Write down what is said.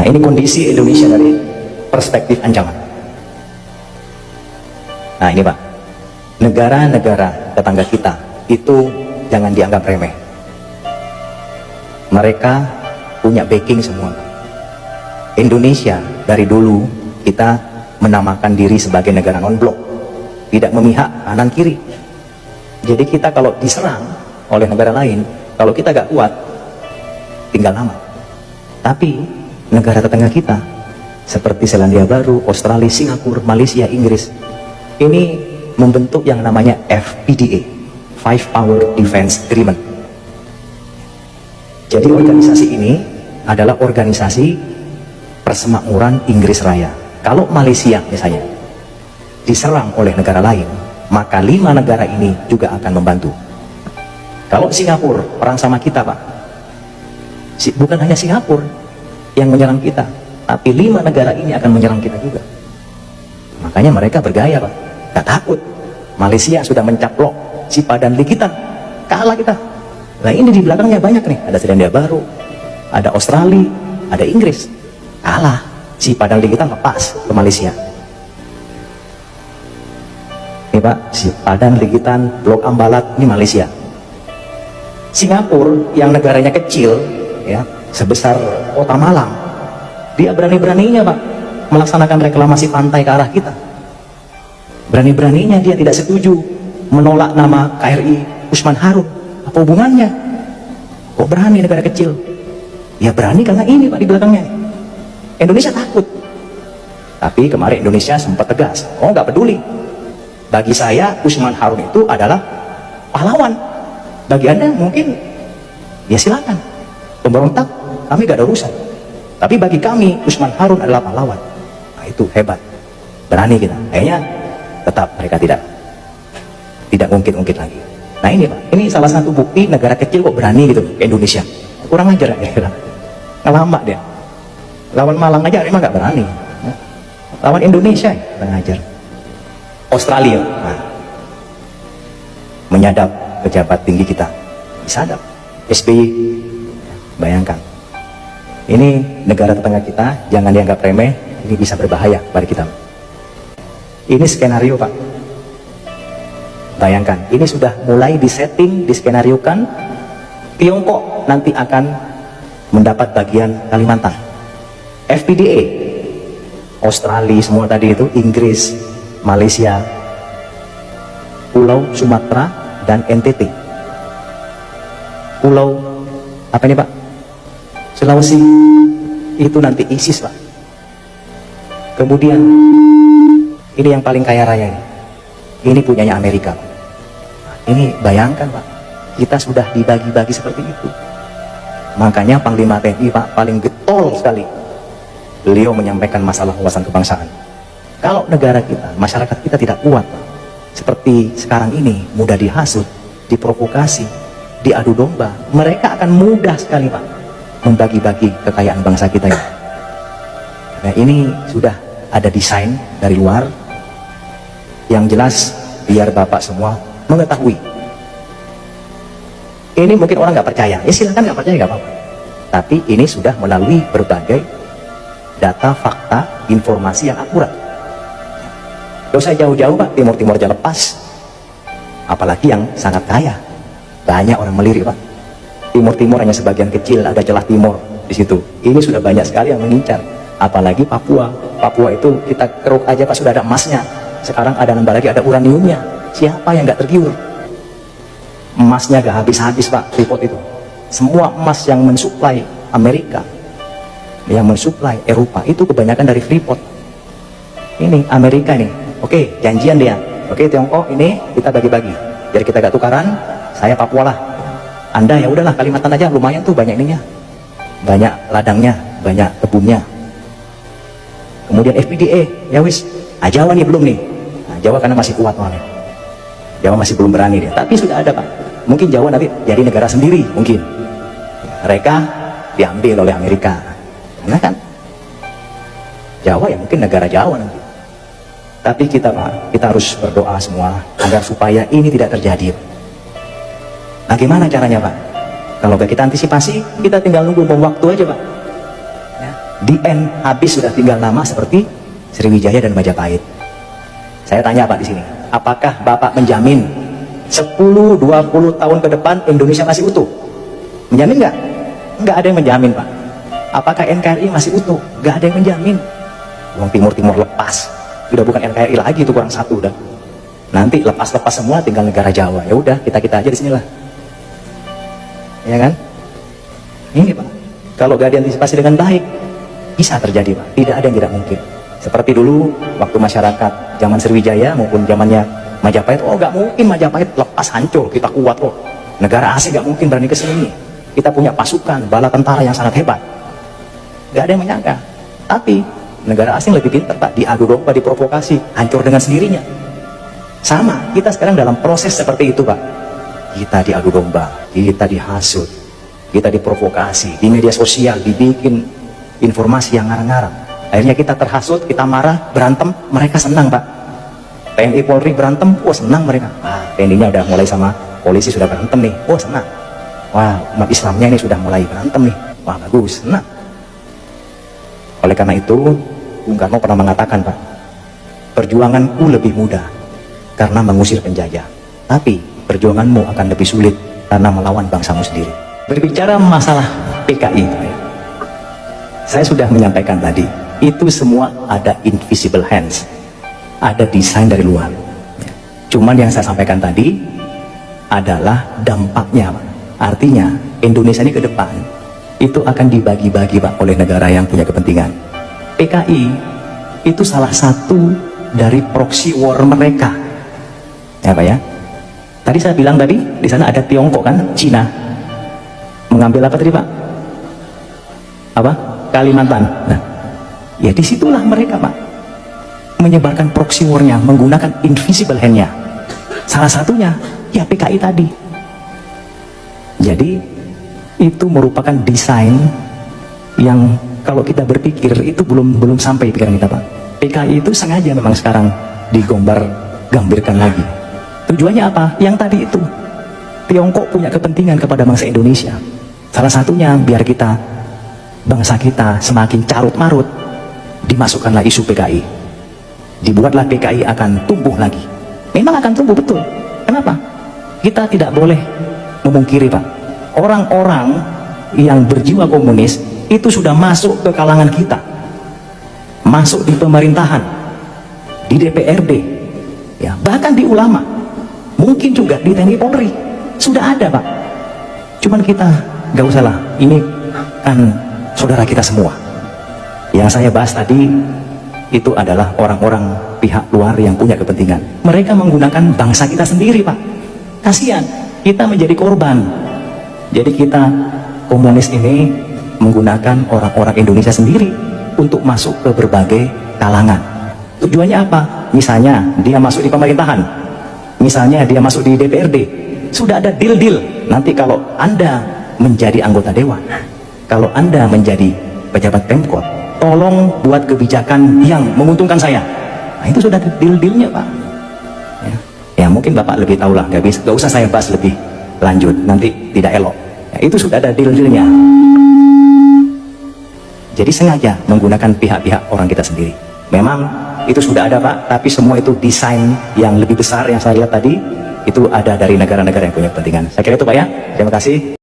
ini kondisi Indonesia dari perspektif ancaman. Nah ini Pak, negara-negara tetangga kita itu jangan dianggap remeh. Mereka punya backing semua. Indonesia dari dulu kita menamakan diri sebagai negara non-blok, tidak memihak kanan kiri. Jadi kita kalau diserang oleh negara lain, kalau kita gak kuat, tinggal nama. Tapi negara tetangga kita seperti Selandia Baru, Australia, Singapura, Malaysia, Inggris, ini membentuk yang namanya FPDA, Five Power Defense Agreement. Jadi organisasi ini adalah organisasi persemakmuran Inggris Raya. Kalau Malaysia misalnya diserang oleh negara lain, maka 5 negara ini juga akan membantu. Kalau Singapura perang sama kita Pak, bukan hanya Singapura yang menyerang kita, tapi 5 negara ini akan menyerang kita juga. Makanya mereka bergaya Pak, gak takut. Malaysia sudah mencaplok si Padan Likitan, kalah kita. Nah ini di belakangnya banyak nih, ada Selandia Baru, ada Australia, ada Inggris, kalah. Si Padang Likitan lepas ke Malaysia. Ini Pak, si Padang Likitan, Blok Ambalat, ini Malaysia. Singapura yang negaranya kecil, ya sebesar kota Malang, dia berani-beraninya Pak melaksanakan reklamasi pantai ke arah kita. Berani-beraninya dia tidak setuju menolak nama KRI Usman Harun. Apa hubungannya? Kok berani negara kecil? Ya berani karena ini Pak di belakangnya. Indonesia takut. Tapi kemarin Indonesia sempat tegas, oh nggak peduli. Bagi saya Usman Harun itu adalah pahlawan. Bagi Anda mungkin ya silakan, pemberontak kami gak ada urusan. Tapi bagi kami Usman Harun adalah pahlawan. Nah itu hebat, berani kita. Kayaknya tetap mereka tidak ungkit-ungkit lagi. Nah ini Pak, ini salah satu bukti negara kecil kok berani gitu ke Indonesia. Kurang ajar ya, ngelambak dia. Lawan Malang aja memang gak berani. Lawan Indonesia ya, kurang ajar. Australia, nah, menyadap pejabat tinggi kita, disadap. SBY, bayangkan. Ini negara tetangga kita, jangan dianggap remeh. Ini bisa berbahaya bagi kita. Ini skenario Pak. Bayangkan, ini sudah mulai disetting, diskenariokan. Tiongkok nanti akan mendapat bagian Kalimantan. FPDA, Australia semua tadi itu, Inggris, Malaysia, Pulau Sumatera dan NTT. Pulau apa ini Pak? Sulawesi itu nanti ISIS Pak. Kemudian ini yang paling kaya raya ini punyanya Amerika. Ini bayangkan Pak, kita sudah dibagi-bagi seperti itu. Makanya Panglima TNI Pak paling getol sekali beliau menyampaikan masalah wawasan kebangsaan. Kalau negara kita, masyarakat kita tidak kuat Pak, seperti sekarang ini, mudah dihasut, diprovokasi, diadu domba, mereka akan mudah sekali Pak membagi-bagi kekayaan bangsa kita ini. Nah ini sudah ada desain dari luar yang jelas biar Bapak semua mengetahui. Ini mungkin orang nggak percaya, ya silahkan nggak percaya nggak apa-apa. Tapi ini sudah melalui berbagai data, fakta, informasi yang akurat. Gak usah jauh-jauh Pak, Timur-Timur aja lepas. Apalagi yang sangat kaya, banyak orang melirik Pak. Timur-Timur hanya sebagian kecil, ada celah timur di situ. Ini sudah banyak sekali yang mengincar. Apalagi Papua. Papua itu kita keruk aja Pak, sudah ada emasnya. Sekarang ada nambah lagi, ada uraniumnya. Siapa yang nggak tergiur? Emasnya gak habis-habis Pak, Freeport itu. Semua emas yang mensuplai Amerika, yang mensuplai Eropa, itu kebanyakan dari Freeport. Ini Amerika nih, oke janjian dia, oke Tiongkok ini kita bagi-bagi, biar kita gak tukaran, saya Papua lah, Anda ya udahlah Kalimantan aja, lumayan tuh banyak ininya, banyak ladangnya, banyak kebunnya. Kemudian FPDA, ya wis, Jawa nih belum nih, nah, Jawa karena masih kuat soalnya, Jawa masih belum berani dia, tapi sudah ada Pak. Mungkin Jawa nanti jadi negara sendiri, mungkin mereka diambil oleh Amerika, karena kan Jawa ya mungkin negara Jawa nanti. Tapi kita Pak, kita harus berdoa semua agar supaya ini tidak terjadi. Nah gimana caranya Pak? Kalau kita antisipasi, kita tinggal nunggu bom waktu aja Pak ya. di end habis sudah tinggal nama seperti Sriwijaya dan Majapahit. Saya tanya Pak di sini, apakah Bapak menjamin 10-20 tahun ke depan Indonesia masih utuh? Menjamin nggak? Nggak ada yang menjamin Pak. Apakah NKRI masih utuh? Nggak ada yang menjamin. Wong Timur lepas, udah bukan NKRI lagi, itu kurang satu udah. Nanti lepas semua tinggal negara Jawa. Ya udah, kita aja di sinilah. Ya kan? Ini Pak, kalau gak diantisipasi dengan baik, bisa terjadi Pak. Tidak ada yang tidak mungkin. Seperti dulu waktu masyarakat zaman Sriwijaya maupun zamannya Majapahit, oh gak mungkin Majapahit lepas hancur, kita kuat kok. Negara asing gak mungkin berani ke sini. Kita punya pasukan, bala tentara yang sangat hebat. Gak ada yang menyangka. Tapi negara asing lebih pintar Pak, diadu domba, diprovokasi, hancur dengan sendirinya. Sama, kita sekarang dalam proses seperti itu Pak. Kita diadu domba, kita dihasut, kita diprovokasi, di media sosial dibikin informasi yang ngarang-ngarang. Akhirnya kita terhasut, kita marah, berantem, mereka senang Pak. TNI Polri berantem, wah senang mereka. TNI-nya udah mulai sama polisi sudah berantem nih, wah senang. Wah, umat Islamnya ini sudah mulai berantem nih, wah bagus, senang. Oleh karena itu, Bung Karno pernah mengatakan Pak, perjuanganku lebih mudah karena mengusir penjajah, tapi perjuanganmu akan lebih sulit karena melawan bangsamu sendiri. Berbicara masalah PKI, saya sudah menyampaikan tadi, itu semua ada invisible hands, ada desain dari luar. Cuman yang saya sampaikan tadi adalah dampaknya. Artinya Indonesia ini ke depan itu akan dibagi-bagi Pak oleh negara yang punya kepentingan. PKI itu salah satu dari proxy war mereka, ya Pak ya. Tadi saya bilang tadi di sana ada Tiongkok kan, Cina mengambil apa tadi Pak? Apa? Kalimantan. Nah, ya disitulah mereka Pak menyebarkan proxy war-nya menggunakan invisible hand-nya. Salah satunya ya PKI tadi. Jadi itu merupakan desain yang kalau kita berpikir itu belum sampai pikiran kita Pak. PKI itu sengaja memang sekarang digambirkan lagi. Tujuannya apa? Yang tadi itu. Tiongkok punya kepentingan kepada bangsa Indonesia. Salah satunya biar kita, bangsa kita semakin carut-marut, dimasukkanlah isu PKI. Dibuatlah PKI akan tumbuh lagi. Memang akan tumbuh betul. Kenapa? Kita tidak boleh memungkiri Pak. Orang-orang yang berjiwa komunis itu sudah masuk ke kalangan kita. Masuk di pemerintahan, di DPRD, ya, bahkan di ulama. Mungkin juga di TNI Polri sudah ada Pak. Cuman kita gak usah lah, ini kan saudara kita semua. Yang saya bahas tadi itu adalah orang-orang pihak luar yang punya kepentingan. Mereka menggunakan bangsa kita sendiri Pak. Kasihan, kita menjadi korban. Jadi kita komunis ini menggunakan orang-orang Indonesia sendiri untuk masuk ke berbagai kalangan. Tujuannya apa? Misalnya dia masuk di pemerintahan, misalnya dia masuk di DPRD, sudah ada deal-deal. Nanti kalau Anda menjadi anggota dewan, kalau Anda menjadi pejabat Pemkot, tolong buat kebijakan yang menguntungkan saya. Nah itu sudah deal-dealnya Pak. Ya mungkin Bapak lebih tahu lah, gak usah saya bahas lebih lanjut, nanti tidak elok. Ya, itu sudah ada deal-dealnya. Jadi sengaja menggunakan pihak-pihak orang kita sendiri. Memang itu sudah ada Pak, tapi semua itu desain yang lebih besar yang saya lihat tadi, itu ada dari negara-negara yang punya kepentingan. Saya kira itu Pak ya. Terima kasih.